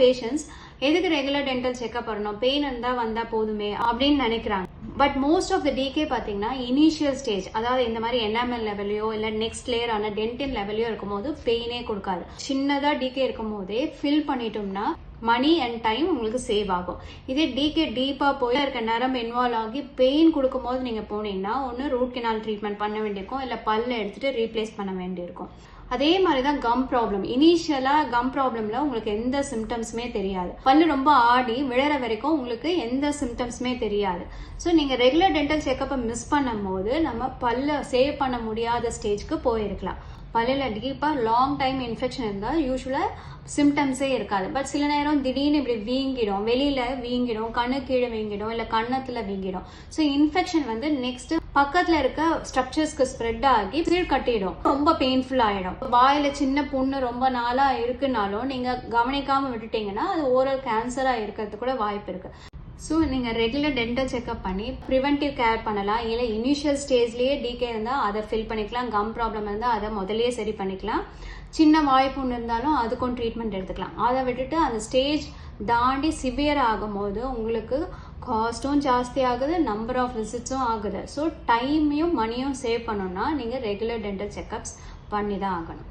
Patients எதுக்கு regular dental checkup பண்ணணும், pain இருந்தா வந்தா போதுமே அப்படின்னு நினைக்கிறாங்க. But most of the decay பாத்தீங்கன்னா இனிஷியல் ஸ்டேஜ், அதாவது இந்த மாதிரி என்எம்எல் லெவலையோ இல்ல நெக்ஸ்ட் லேயர் ஆன டென்டின் லெவலையோ இருக்கும் போது பெயினே கொடுக்காது. சின்னதா டிகே இருக்கும் போதே ஃபில் பண்ணிட்டோம்னா மணி அண்ட் டைம் உங்களுக்கு சேவ் ஆகும். இதே டிகே டீப்பா போய் இருக்க நரம்பு இன்வால்வ் ஆகி பெயின் கொடுக்கும் போது நீங்க போனீங்கன்னா ஒன்னு ரூட் கெனால் ட்ரீட்மெண்ட் பண்ண வேண்டியிருக்கும், இல்ல பல்ல எடுத்துட்டு ரீப்ளேஸ் பண்ண வேண்டியிருக்கும். அதே மாதிரிதான் கம் ப்ராப்ளம். இனிஷியலா கம் ப்ராப்ளம்ல உங்களுக்கு எந்த சிம்டம்ஸுமே தெரியாது. பல்லு ரொம்ப ஆடி விழற வரைக்கும் உங்களுக்கு எந்த சிம்டம்ஸுமே தெரியாது. ஸோ நீங்க ரெகுலர் டென்டல் செக்அப்பை மிஸ் பண்ணும் போது நம்ம பல்ல சேவ் பண்ண முடியாத ஸ்டேஜ்க்கு போயிருக்கலாம். பல்லுல டீப்பா லாங் டைம் இன்ஃபெக்ஷன் இருந்தால் யூஸ்வலா சிம்டம்ஸே இருக்காது. பட் சில நேரம் திடீர்னு இப்படி வீங்கிடும், வெளியில வீங்கிடும், கண்ணு கீழே வீங்கிடும், இல்ல கண்ணத்துல வீங்கிடும். ஸோ இன்ஃபெக்ஷன் வந்து நெக்ஸ்ட் பக்கத்துல இருக்க ஸ்ட்ரக்சர்ஸ்க்கு ஸ்ப்ரெட் ஆகி சீழ் கட்டிடும், ரொம்ப பெயின்ஃபுல் ஆயிடும். வாயில சின்ன புண்ணு ரொம்ப நாளா இருக்குனாலும் நீங்க கவனிக்காம விட்டுட்டீங்கன்னா அது ஓரல் கேன்சரா இருக்கிறது கூட வாய்ப்பு இருக்கு. ஸோ நீங்கள் ரெகுலர் டென்டல் செக்அப் பண்ணி ப்ரிவென்டிவ் கேர் பண்ணலாம். இல்லை இனிஷியல் ஸ்டேஜ்லேயே டிகே இருந்தால் அதை ஃபில் பண்ணிக்கலாம், கம் ப்ராப்ளம் இருந்தால் அதை முதலே சரி பண்ணிக்கலாம், சின்ன வாய்ப்புண்ணு இருந்தாலும் அதுக்கும் ட்ரீட்மெண்ட் எடுத்துக்கலாம். அதை விட்டுட்டு அந்த ஸ்டேஜ் தாண்டி சிவியர் ஆகும்போது உங்களுக்கு காஸ்ட்டும் ஜாஸ்தி ஆகுது, நம்பர் ஆஃப் விசிட்ஸும் ஆகுது. ஸோ டைமையும் மணியும் சேவ் பண்ணணும்னா நீங்கள் ரெகுலர் டென்டல் செக்அப்ஸ் பண்ணி தான் ஆகணும்.